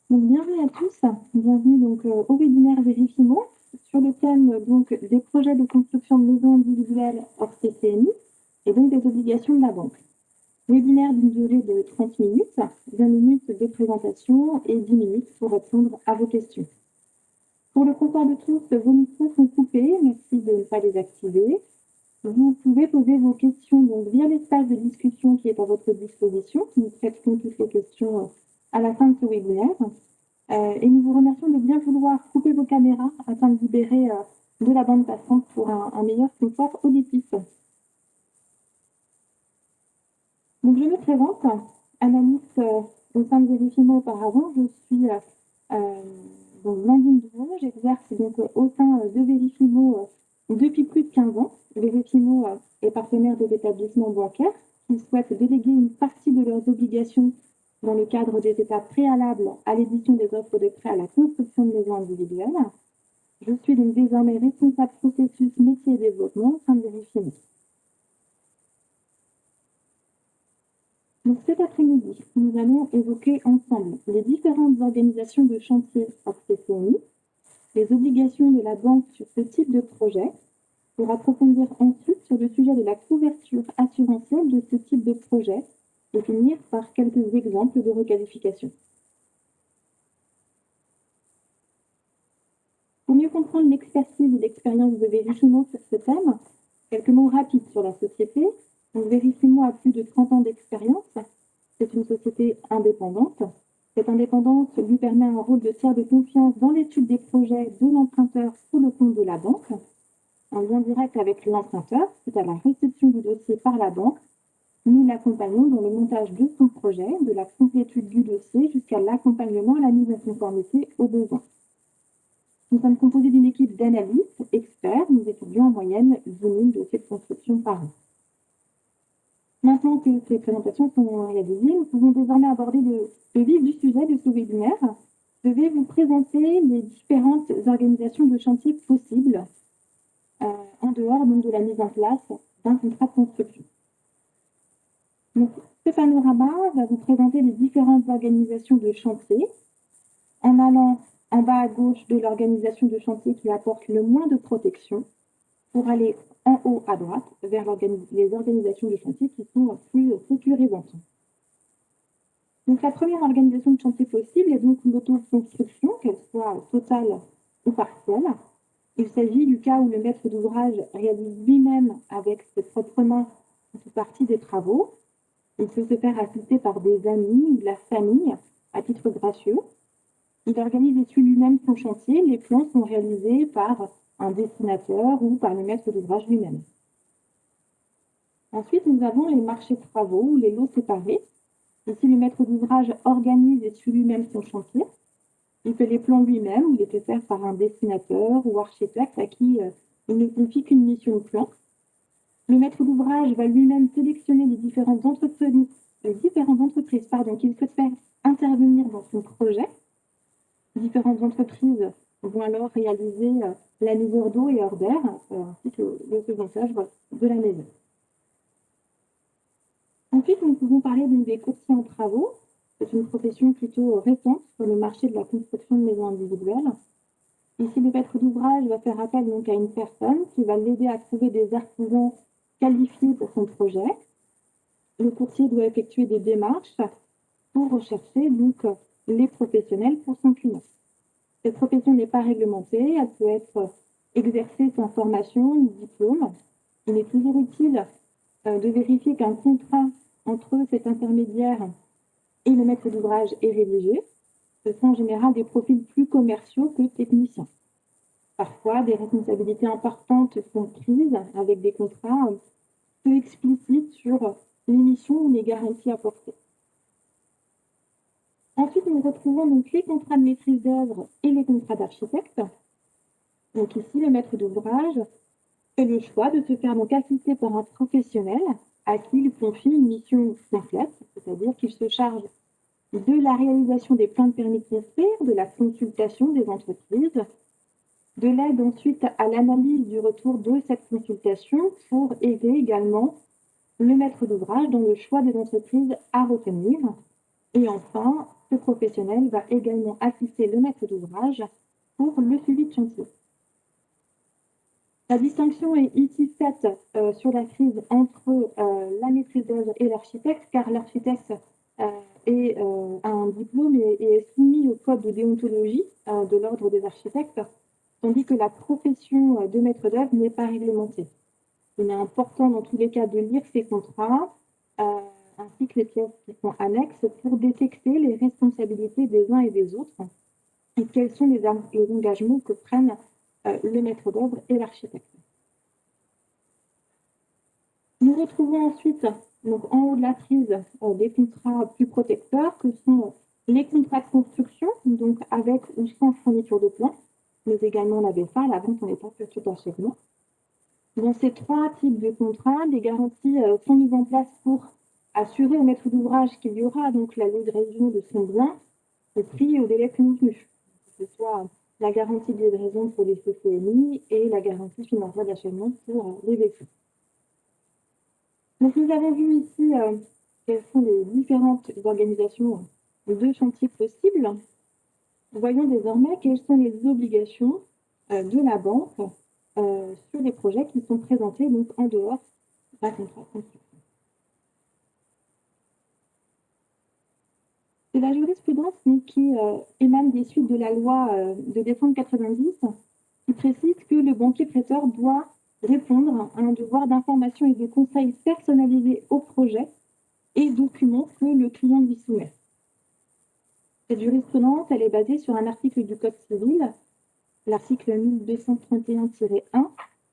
Donc, bienvenue à tous, bienvenue donc au webinaire Vérifimo sur le thème donc des projets de construction de maisons individuelles hors CCNI et donc des obligations de la banque. Webinaire d'une durée de 30 minutes, 20 minutes de présentation et 10 minutes pour répondre à vos questions. Pour le confort de tous, vos micros sont coupés, merci de ne pas les activer. Vous pouvez poser vos questions donc via l'espace de discussion qui est à votre disposition. Nous traiterons toutes les questions à la fin de ce webinaire. Et nous vous remercions de bien vouloir couper vos caméras afin de libérer de la bande passante pour un meilleur confort auditif. Donc je me présente, analyste au sein de Vérifimo auparavant. Je suis donc Blandine Drouot, j'exerce donc au sein de Vérifimo depuis plus de 15 ans. Vérifimo est partenaire des établissements bancaires qui souhaitent déléguer une partie de leurs obligations dans le cadre des étapes préalables à l'édition des offres de prêt à la construction de maisons individuelles. Je suis donc désormais responsable processus métier et développement au sein de Vérifimo. Donc cet après-midi, nous allons évoquer ensemble les différentes organisations de chantier hors CCNI, les obligations de la banque sur ce type de projet, pour approfondir ensuite sur le sujet de la couverture assurantielle de ce type de projet et finir par quelques exemples de requalification. Pour mieux comprendre l'expertise et l'expérience de Vérifimo sur ce thème, quelques mots rapides sur la société. Donc, Vérifimo a plus de 30 ans d'expérience. C'est une société indépendante. Cette indépendance lui permet un rôle de tiers de confiance dans l'étude des projets de l'emprunteur sous le compte de la banque, en lien direct avec l'emprunteur, suite à la réception du dossier par la banque. Nous l'accompagnons dans le montage de son projet, de la complétude du dossier jusqu'à l'accompagnement à la mise en conformité aux besoins. Nous sommes composés d'une équipe d'analystes, experts. Nous étudions en moyenne 10 000 dossiers de construction par an. Maintenant que ces présentations sont réalisées, nous pouvons désormais aborder le vif du sujet de ce webinaire. Je vais vous présenter les différentes organisations de chantier possibles en dehors donc, de la mise en place d'un contrat de construction. Donc, ce panorama va vous présenter les différentes organisations de chantier en allant en bas à gauche de l'organisation de chantier qui apporte le moins de protection pour aller en haut à droite vers les organisations de chantier qui sont plus sécurisantes. Donc la première organisation de chantier possible est donc l'autoconstruction, qu'elle soit totale ou partielle. Il s'agit du cas où le maître d'ouvrage réalise lui-même avec ses propres mains une partie des travaux. Il peut se faire assister par des amis ou de la famille à titre gracieux. Il organise et suit lui-même son chantier. Les plans sont réalisés par un dessinateur ou par le maître d'ouvrage lui-même. Ensuite, nous avons les marchés de travaux ou les lots séparés. Ici, le maître d'ouvrage organise et suit lui-même son chantier. Il fait les plans lui-même ou il les fait faire par un dessinateur ou architecte à qui il ne confie qu'une mission de plan. Le maître d'ouvrage va lui-même sélectionner les différentes entreprises qu'il souhaite faire intervenir dans son projet. Différentes entreprises vont alors réaliser la mise hors d'eau et hors d'air, ainsi que le second œuvre de la maison. Ensuite, nous pouvons parler des courtiers en travaux. C'est une profession plutôt récente sur le marché de la construction de maisons individuelles. Ici, le maître d'ouvrage va faire appel donc à une personne qui va l'aider à trouver des artisans qualifiés pour son projet. Le courtier doit effectuer des démarches pour rechercher donc les professionnels pour son client. Cette profession n'est pas réglementée, elle peut être exercée sans formation ni diplôme. Il est toujours utile de vérifier qu'un contrat entre cet intermédiaire et le maître d'ouvrage est rédigé. Ce sont en général des profils plus commerciaux que techniciens. Parfois, des responsabilités importantes sont prises avec des contrats peu explicites sur les missions ou les garanties apportées. Ensuite, nous retrouvons donc les contrats de maîtrise d'œuvre et les contrats d'architecte. Donc ici, le maître d'ouvrage fait le choix de se faire donc assister par un professionnel à qui il confie une mission complète, c'est-à-dire qu'il se charge de la réalisation des plans de permis de construire, de la consultation des entreprises, de l'aide ensuite à l'analyse du retour de cette consultation pour aider également le maître d'ouvrage dans le choix des entreprises à retenir. Et enfin, Ce professionnel va également assister le maître d'ouvrage pour le suivi de chantier. La distinction est ici faite sur la crise entre la maîtrise d'œuvre et l'architecte, car l'architecte a un diplôme et est soumis au code de déontologie de l'ordre des architectes, tandis que la profession de maître d'œuvre n'est pas réglementée. Il est important dans tous les cas de lire ces contrats, ainsi que les pièces qui sont annexes, pour détecter les responsabilités des uns et des autres et quels sont les engagements que prennent le maître d'œuvre et l'architecte. Nous retrouvons ensuite, donc en haut de la frise, des contrats plus protecteurs que sont les contrats de construction, donc avec ou sans fourniture de plan, mais également la VFA, la vente en état futur d'achèvement. Dans ces trois types de contrats, des garanties sont mises en place pour assurer au maître d'ouvrage qu'il y aura donc la livraison de son bien au prix et au délai convenu, que ce soit la garantie de livraison pour les CCNI et la garantie financière d'achèvement pour les VFA. Donc nous avons vu ici quelles sont les différentes organisations de chantier possibles. Voyons désormais quelles sont les obligations de la banque sur les projets qui sont présentés donc en dehors d'un contrat de construction. C'est la jurisprudence qui émane des suites de la loi de décembre 90 qui précise que le banquier prêteur doit répondre à un devoir d'information et de conseil personnalisé au projet et documents que le client lui soumet. Cette jurisprudence, elle est basée sur un article du Code civil, l'article 1231-1,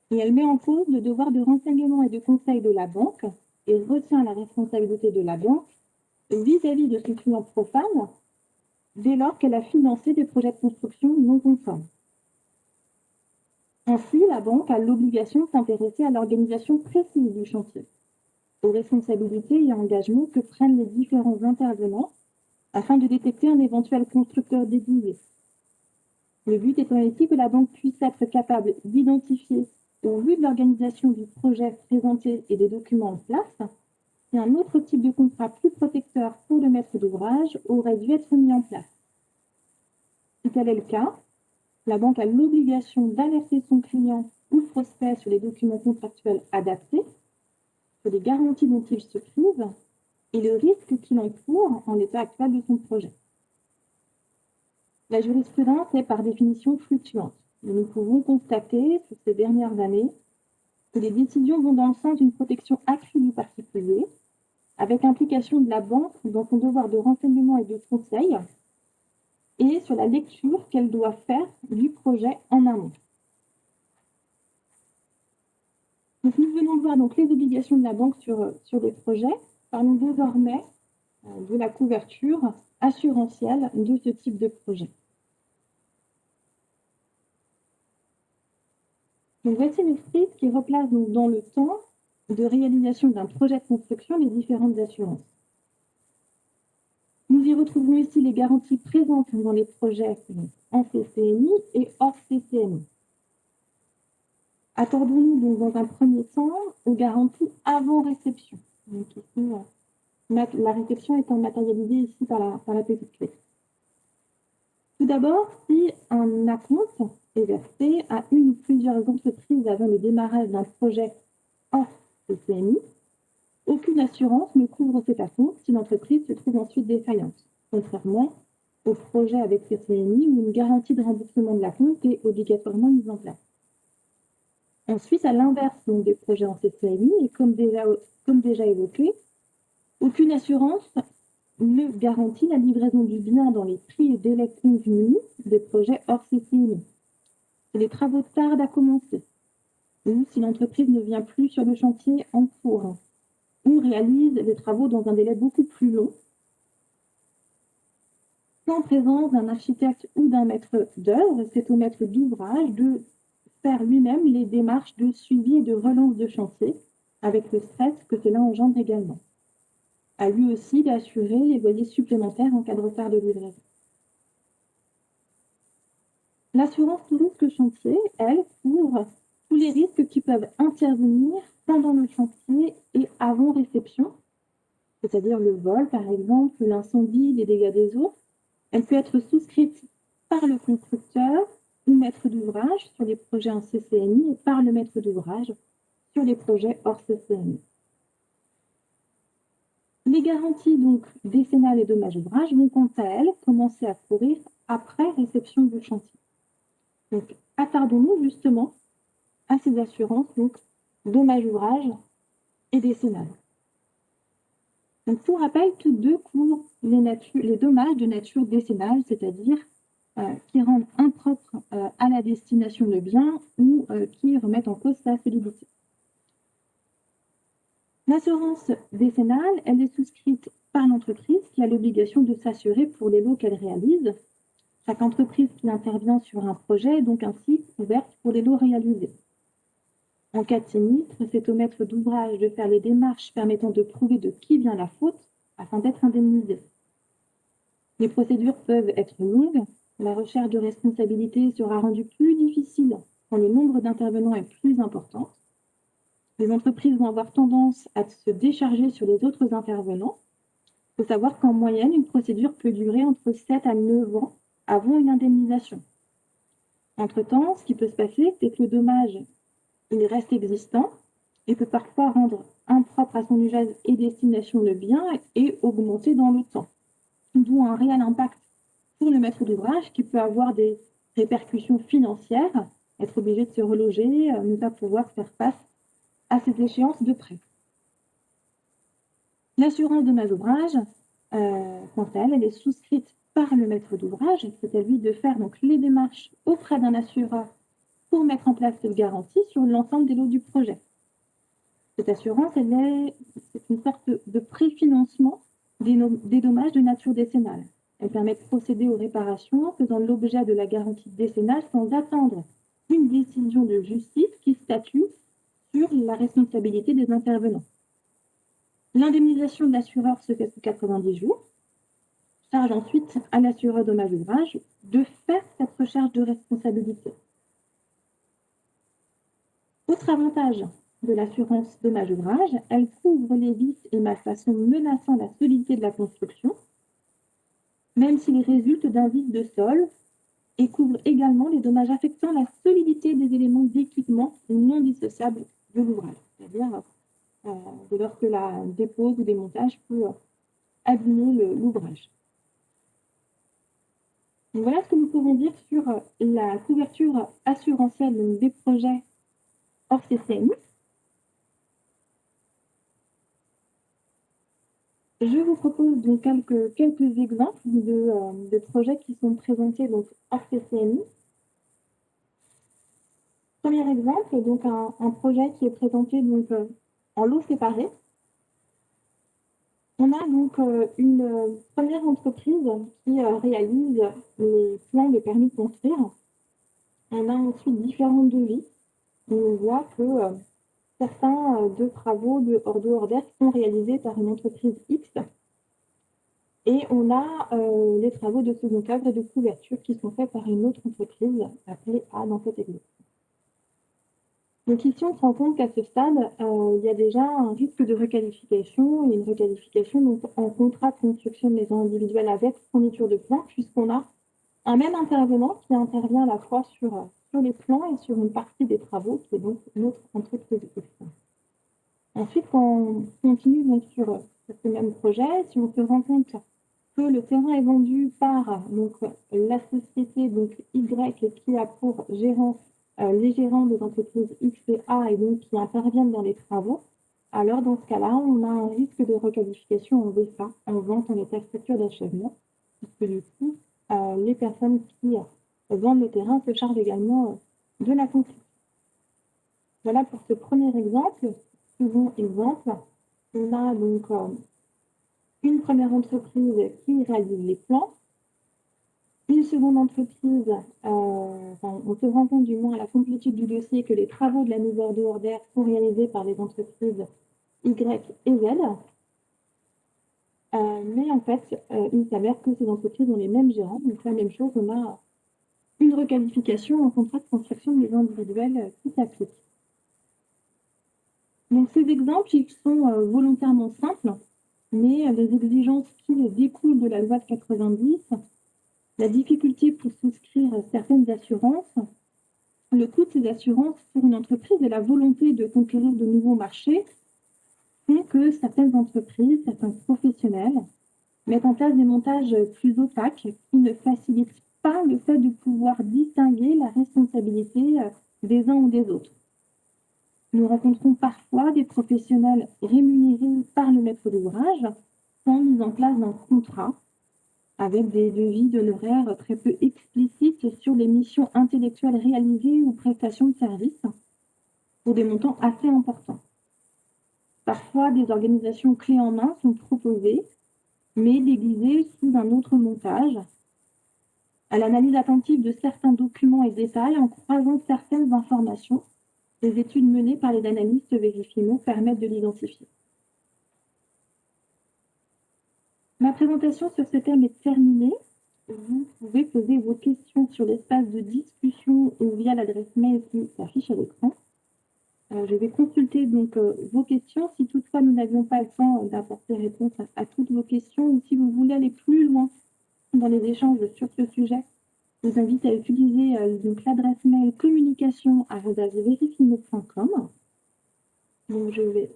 et elle met en cause le devoir de renseignement et de conseil de la banque et retient la responsabilité de la banque vis-à-vis de son client profane dès lors qu'elle a financé des projets de construction non conformes. Ainsi, la banque a l'obligation de s'intéresser à l'organisation précise du chantier, aux responsabilités et engagements que prennent les différents intervenants afin de détecter un éventuel constructeur déguisé. Le but étant ici que la banque puisse être capable d'identifier, au vu de l'organisation du projet présenté et des documents en place, si un autre type de contrat plus protecteur pour le maître d'ouvrage aurait dû être mis en place. Si tel est le cas, la banque a l'obligation d'alerter son client ou prospect sur les documents contractuels adaptés, sur les garanties dont il se prive et le risque qu'il encourt en l'état actuel de son projet. La jurisprudence est par définition fluctuante. Nous pouvons constater sur ces dernières années que les décisions vont dans le sens d'une protection accrue du particulier, avec implication de la banque dans son devoir de renseignement et de conseil, et sur la lecture qu'elle doit faire du projet en amont. Donc, nous venons de voir donc, les obligations de la banque sur les projets. Parlons désormais de la couverture assurantielle de ce type de projet. Donc, voici une frise qui replace donc, dans le temps de réalisation d'un projet de construction les différentes assurances. Nous y retrouvons ici les garanties présentes dans les projets en CCNI et hors CCNI. Accordons-nous donc dans un premier temps aux garanties avant réception. Donc ici, la réception étant matérialisée ici par la petite clé. Tout d'abord, si un acompte est versé à une ou plusieurs entreprises avant le démarrage d'un projet hors CCNI, aucune assurance ne couvre cet acompte si l'entreprise se trouve ensuite défaillante, contrairement au projet avec CCNI où une garantie de remboursement de l'acompte est obligatoirement mise en place. Ensuite, à l'inverse des projets en CCNI, et comme déjà évoqué, aucune assurance ne garantit la livraison du bien dans les prix et délais convenus des projets hors CCNI. Si les travaux tardent à commencer, ou si l'entreprise ne vient plus sur le chantier en cours, ou réalise les travaux dans un délai beaucoup plus long, sans présence d'un architecte ou d'un maître d'œuvre, c'est au maître d'ouvrage de faire lui-même les démarches de suivi et de relance de chantier, avec le stress que cela engendre également. À lui aussi d'assurer les loyers supplémentaires en cas de retard de livraison. L'assurance tout risque chantier, elle, couvre tous les risques qui peuvent intervenir pendant le chantier et avant réception, c'est-à-dire le vol, par exemple, l'incendie, les dégâts des eaux, Elle peut être souscrite par le constructeur ou maître d'ouvrage sur les projets en CCNI et par le maître d'ouvrage sur les projets hors CCNI. Les garanties donc décennales et dommages ouvrages vont quant à elles commencer à courir après réception du chantier. Donc attardons-nous justement à ces assurances donc dommages ouvrages et décennales. Donc pour rappel, toutes deux couvrent les dommages de nature décennale, c'est-à-dire qui rendent impropre à la destination le bien ou qui remettent en cause sa solidité. L'assurance décennale, elle est souscrite par l'entreprise qui a l'obligation de s'assurer pour les lots qu'elle réalise. Chaque entreprise qui intervient sur un projet est donc ainsi couverte pour les lots réalisés. En cas de sinistre, c'est au maître d'ouvrage de faire les démarches permettant de prouver de qui vient la faute afin d'être indemnisé. Les procédures peuvent être longues. La recherche de responsabilité sera rendue plus difficile quand le nombre d'intervenants est plus important. Les entreprises vont avoir tendance à se décharger sur les autres intervenants. Il faut savoir qu'en moyenne, une procédure peut durer entre 7 à 9 ans avant une indemnisation. Entre-temps, ce qui peut se passer, c'est que le dommage, il reste existant et peut parfois rendre impropre à son usage et destination le bien et augmenter dans le temps. D'où un réel impact pour le maître d'ouvrage qui peut avoir des répercussions financières, être obligé de se reloger, ne pas pouvoir faire face à ces échéances de prêt. L'assurance dommage ouvrage, quant à elle, elle est souscrite par le maître d'ouvrage. C'est à lui de faire donc les démarches auprès d'un assureur pour mettre en place cette garantie sur l'ensemble des lots du projet. Cette assurance, c'est une sorte de préfinancement des dommages de nature décennale. Elle permet de procéder aux réparations faisant l'objet de la garantie décennale sans attendre une décision de justice qui statue sur la responsabilité des intervenants. L'indemnisation de l'assureur se fait sous 90 jours. Charge ensuite à l'assureur dommage ouvrage de faire cette recherche de responsabilité. Autre avantage de l'assurance dommage ouvrage, elle couvre les vices et malfaçons menaçant la solidité de la construction, même s'ils résultent d'un vice de sol, et couvre également les dommages affectant la solidité des éléments d'équipement non dissociables de l'ouvrage, c'est-à-dire dès lors que la dépose ou démontage peut abîmer l'ouvrage. Voilà ce que nous pouvons dire sur la couverture assurantielle des projets hors CCNI. Je vous propose donc quelques exemples de projets qui sont présentés donc hors CCNI. Premier exemple, donc un projet qui est présenté donc en lots séparés. On a donc une première entreprise qui réalise les plans de permis de construire. On a ensuite différents devis. On voit que certains de travaux de hors d'air sont réalisés par une entreprise X. Et on a les travaux de second œuvre et de couverture qui sont faits par une autre entreprise appelée A dans cet exemple. Donc ici, on se rend compte qu'à ce stade, il y a déjà un risque de requalification et une requalification donc, en contrat de construction de maison individuelle avec fourniture de plans, puisqu'on a un même intervenant qui intervient à la fois sur les plans et sur une partie des travaux, qui est donc notre entreprise X. Ensuite, quand on continue donc, sur ce même projet, si on se rend compte que le terrain est vendu par donc, la société donc, Y qui a pour gérant les gérants des entreprises X et A et donc qui interviennent dans les travaux, alors dans ce cas-là, on a un risque de requalification en VFA, en vente en état de structure d'achèvement, puisque du coup, les personnes qui vendent le terrain se chargent également de la construction. Voilà pour ce premier exemple. Second exemple, on a donc une première entreprise qui réalise les plans, une seconde entreprise, on se rend compte du moins à la complétude du dossier que les travaux de la mise hors d'air sont réalisés par les entreprises Y et Z. Mais en fait, il s'avère que ces entreprises ont les mêmes gérants. Donc la même chose, on a une requalification en contrat de construction de maisons individuelles qui s'applique. Donc ces exemples, ils sont volontairement simples, mais les exigences qui découlent de la loi de 90 la difficulté pour souscrire certaines assurances, le coût de ces assurances pour une entreprise et la volonté de conquérir de nouveaux marchés font que certaines entreprises, certains professionnels mettent en place des montages plus opaques qui ne facilitent pas le fait de pouvoir distinguer la responsabilité des uns ou des autres. Nous rencontrons parfois des professionnels rémunérés par le maître d'ouvrage sans mise en place d'un contrat avec des devis d'honoraires très peu explicites sur les missions intellectuelles réalisées ou prestations de services pour des montants assez importants. Parfois, des organisations clés en main sont proposées, mais déguisées sous un autre montage. À l'analyse attentive de certains documents et détails, en croisant certaines informations, les études menées par les analystes vérifiés permettent de l'identifier. Ma présentation sur ce thème est terminée. Vous pouvez poser vos questions sur l'espace de discussion ou via l'adresse mail qui s'affiche à l'écran. Je vais consulter donc vos questions. Si toutefois nous n'avions pas le temps d'apporter réponse à toutes vos questions, ou si vous voulez aller plus loin dans les échanges sur ce sujet, je vous invite à utiliser donc l'adresse mail communication@verifimo.com. Donc je vais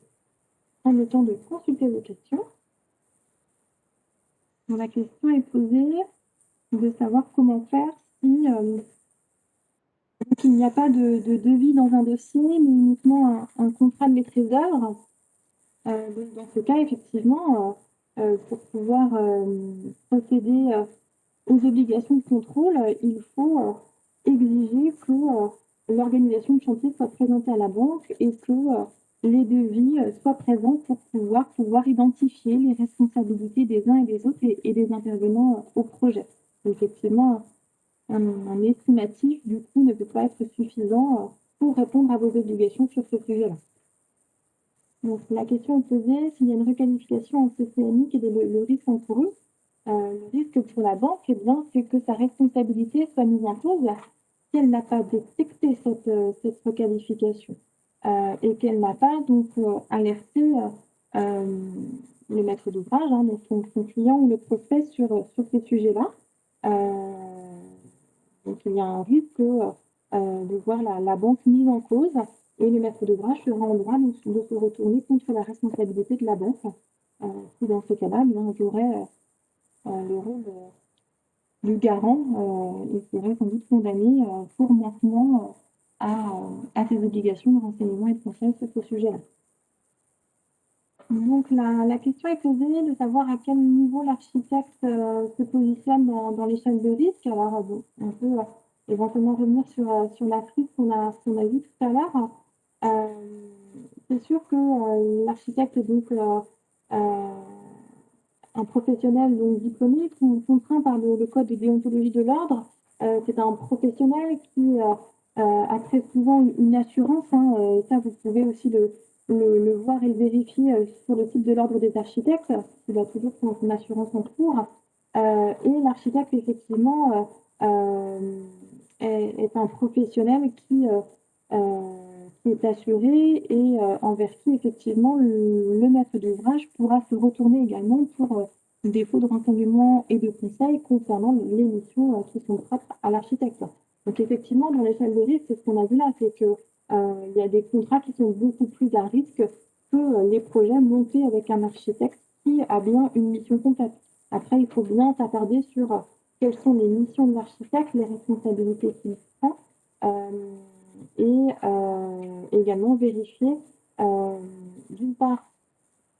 prendre le temps de consulter vos questions. Donc, la question est posée de savoir comment faire si donc il n'y a pas de devis dans un dossier, mais uniquement un contrat de maîtrise d'œuvre. Donc dans ce cas, effectivement, pour pouvoir procéder aux obligations de contrôle, il faut exiger que l'organisation de chantier soit présentée à la banque et que les devis soient présents pour pouvoir identifier les responsabilités des uns et des autres et des intervenants au projet. Effectivement, un estimatif, du coup, ne peut pas être suffisant pour répondre à vos obligations sur ce sujet-là. Donc, la question est posée, s'il y a une requalification en CCNI, quel est le risque encouru? Le risque pour la banque, eh bien, c'est que sa responsabilité soit mise en cause si elle n'a pas détecté cette requalification et qu'elle n'a pas donc alerté le maître d'ouvrage, hein, donc son client ou le prospect sur ces sujets-là. Donc il y a un risque de voir la banque mise en cause et le maître d'ouvrage sera en droit de se retourner contre la responsabilité de la banque. Si dans ce cas-là, bien, j'aurais le rôle du garant, il serait sans doute condamné pour manquement à ses obligations de renseignement et de conseil sur ce sujet-là. Donc la question est posée de savoir à quel niveau l'architecte se positionne dans l'échelle de risque. Alors bon, on peut éventuellement revenir sur la frise qu'on a vue tout à l'heure. C'est sûr que l'architecte, donc un professionnel donc diplômé, contraint par le code de déontologie de l'ordre, c'est un professionnel qui a très souvent une assurance, hein, ça vous pouvez aussi le voir et le vérifier sur le site de l'ordre des architectes, il a toujours son assurance en cours. Et l'architecte, effectivement, est un professionnel qui est assuré et envers qui, effectivement, le maître d'ouvrage pourra se retourner également pour défaut de renseignement et de conseil concernant les missions qui sont propres à l'architecte. Donc, effectivement, dans l'échelle de risque, c'est ce qu'on a vu là, c'est que il y a des contrats qui sont beaucoup plus à risque que les projets montés avec un architecte qui a bien une mission complète. Après, il faut bien s'attarder sur quelles sont les missions de l'architecte, les responsabilités qu'il prend, et également vérifier, d'une part,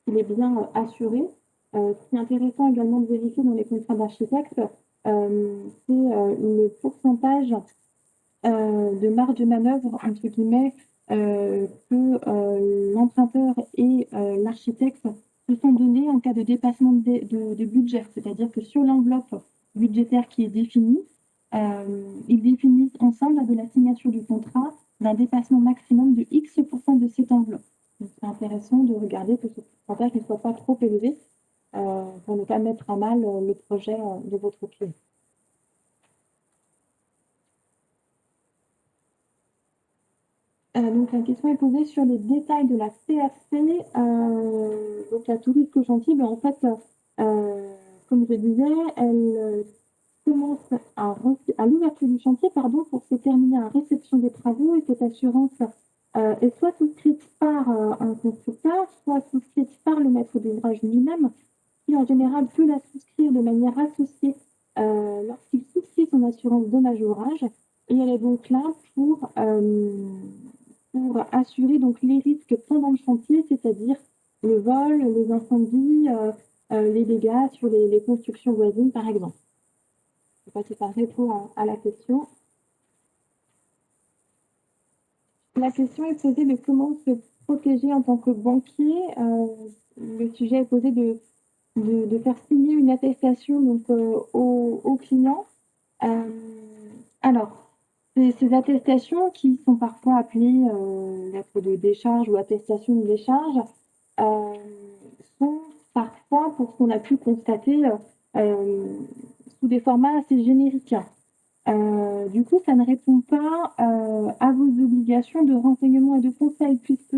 qu'il est bien assuré. Ce qui est intéressant également de vérifier dans les contrats d'architecte, c'est le pourcentage de marge de manœuvre, entre guillemets, que l'emprunteur et l'architecte se sont donnés en cas de dépassement de budget. C'est-à-dire que sur l'enveloppe budgétaire qui est définie, ils définissent ensemble, lors de la signature du contrat, d'un dépassement maximum de X% de cette enveloppe. Donc, c'est intéressant de regarder que ce pourcentage ne soit pas trop élevé pour ne pas mettre à mal le projet de votre client. Donc la question est posée sur les détails de la CRC. Donc la tout risque chantier, en fait, comme je disais, elle commence à l'ouverture du chantier, pardon, pour se terminer à réception des travaux, et cette assurance est soit souscrite par un constructeur, soit souscrite par le maître d'ouvrage lui-même, qui en général peut la souscrire de manière associée lorsqu'il souscrit son assurance dommage ouvrage. Et elle est donc là pour assurer donc les risques pendant le chantier, c'est-à-dire le vol, les incendies, les dégâts sur les constructions voisines, par exemple. Je ne sais pas si ça répond à la question. La question est posée de comment se protéger en tant que banquier. Le sujet est posé de faire signer une attestation donc, au client. Alors, ces attestations qui sont parfois appelées lettre de décharge ou attestation de décharge sont parfois, pour ce qu'on a pu constater, sous des formats assez génériques. Du coup, ça ne répond pas à vos obligations de renseignement et de conseil, puisque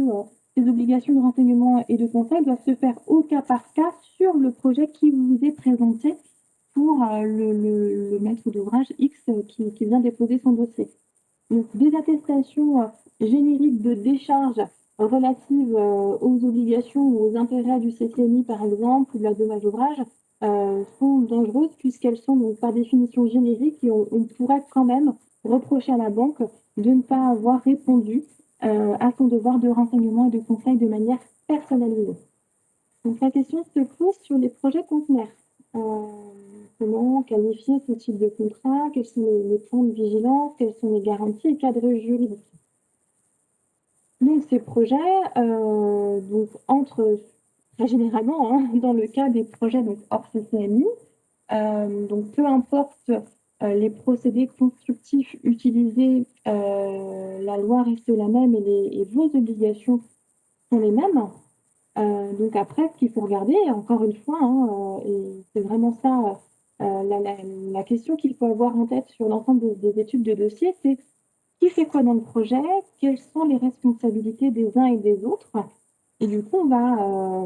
ces obligations de renseignement et de conseil doivent se faire au cas par cas sur le projet qui vous est présenté pour le maître d'ouvrage X qui vient déposer son dossier. Donc, des attestations génériques de décharge relatives aux obligations ou aux intérêts du CCNI, par exemple, ou de la dommage ouvrage, sont dangereuses puisqu'elles sont donc par définition génériques, et on pourrait quand même reprocher à la banque de ne pas avoir répondu à son devoir de renseignement et de conseil de manière personnalisée. Donc la question se pose sur les projets conteneurs. Comment qualifier ce type de contrat? Quels sont les points de vigilance? Quelles sont les garanties et cadres juridiques? Donc ces projets donc, entrent très généralement dans le cas des projets donc, hors CCNI. Donc peu importe les procédés constructifs utilisés, la loi reste la même et vos obligations sont les mêmes. Donc après, ce qu'il faut regarder, encore une fois, et c'est vraiment ça la question qu'il faut avoir en tête sur l'ensemble des études de dossier, c'est qui fait quoi dans le projet, quelles sont les responsabilités des uns et des autres. Et du coup, on va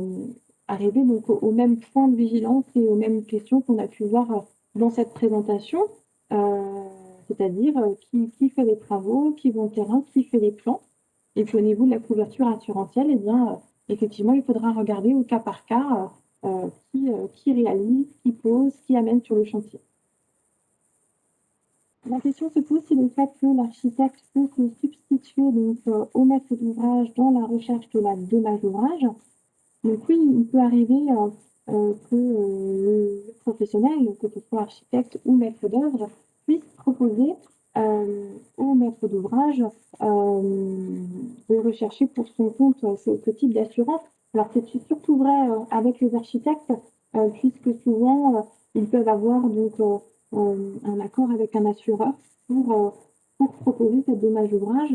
arriver donc au même point de vigilance et aux mêmes questions qu'on a pu voir dans cette présentation, c'est-à-dire qui fait les travaux, qui vont au terrain, qui fait les plans. Et puis au niveau de la couverture assurantielle, eh bien, effectivement, il faudra regarder au cas par cas qui réalise, qui pose, qui amène sur le chantier. La question se pose si le fait que l'architecte peut se substituer donc, au maître d'ouvrage dans la recherche de la dommage ouvrage. Donc oui, il peut arriver que le professionnel, que ce soit architecte ou maître d'œuvre, puisse proposer au maître d'ouvrage de rechercher pour son compte ce type d'assurance. Alors c'est surtout vrai avec les architectes, puisque souvent ils peuvent avoir donc un accord avec un assureur pour proposer cette dommage ouvrage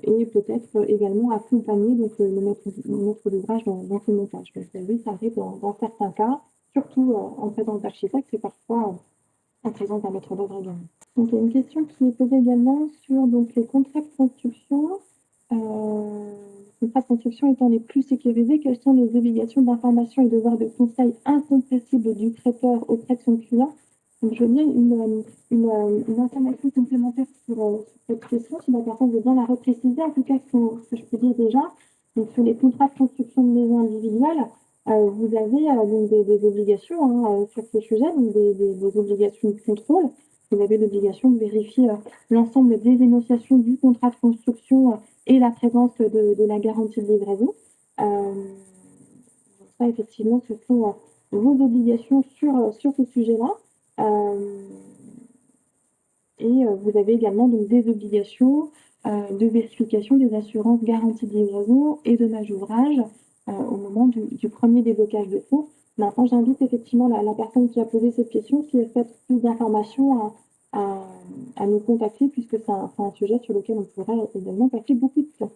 et peut-être également accompagner donc, le maître d'ouvrage dans ce montage. Donc oui, ça arrive dans certains cas, surtout en présence d'architecte et parfois en présence d'un maître d'œuvre également. Donc il y a une question qui est posée également sur donc, les contrats de construction. Les contrats de construction étant les plus sécurisés, quelles sont les obligations d'information et devoirs de conseil incompressibles du prêteur auprès de son client? Donc, je veux bien une information complémentaire sur cette question, si la personne veut bien la repréciser. En tout cas, ce que je peux dire déjà, donc sur les contrats de construction de maisons individuelles, vous avez donc des obligations sur ce sujet, donc des obligations de contrôle. Vous avez l'obligation de vérifier l'ensemble des énonciations du contrat de construction et la présence de la garantie de livraison. Ça, effectivement, ce sont vos obligations sur ce sujet-là. Et vous avez également donc, des obligations de vérification des assurances garantie de livraison et dommage ouvrage au moment du premier déblocage de fonds. Maintenant, j'invite effectivement la personne qui a posé cette question, si elle souhaite plus d'informations, à nous contacter, puisque c'est un sujet sur lequel on pourrait également passer beaucoup de temps.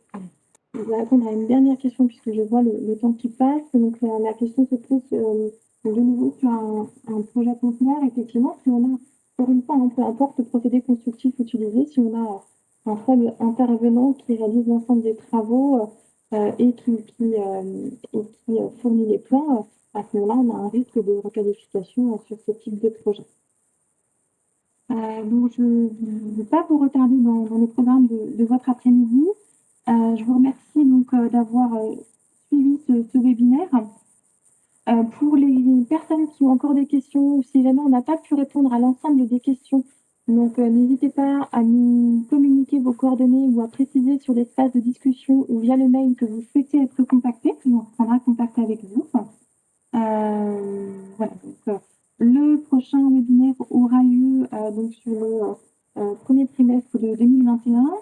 Je vais répondre à une dernière question, puisque je vois le temps qui passe. Donc, la question se pose de nouveau sur un projet conteneur. Effectivement, si on a, encore une fois, peu importe le procédé constructif utilisé, si on a un seul intervenant qui réalise l'ensemble des travaux et qui fournit les plans, à ce moment-là, on a un risque de requalification sur ce type de projet. Donc je ne veux pas vous retarder dans le programme de votre après-midi. Je vous remercie donc, d'avoir, suivi ce webinaire. Pour les personnes qui ont encore des questions ou si jamais on n'a pas pu répondre à l'ensemble des questions, donc n'hésitez pas à nous communiquer vos coordonnées ou à préciser sur l'espace de discussion ou via le mail que vous souhaitez être contacté, puis on reprendra contact avec vous. Voilà, donc le prochain webinaire aura lieu donc sur le premier trimestre de 2021.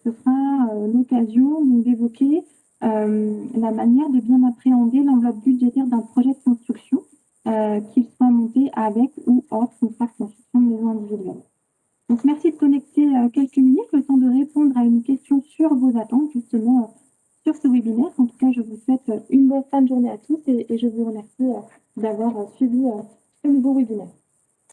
Ce sera l'occasion donc d'évoquer la manière de bien appréhender l'enveloppe budgétaire d'un projet de construction, qu'il soit monté avec ou hors contrat de construction de maison individuelle. Donc merci de connecter quelques minutes, le temps de répondre à une question sur vos attentes justement sur ce webinaire. En tout cas, je vous souhaite une bonne fin de journée à tous et je vous remercie d'avoir suivi ce nouveau webinaire.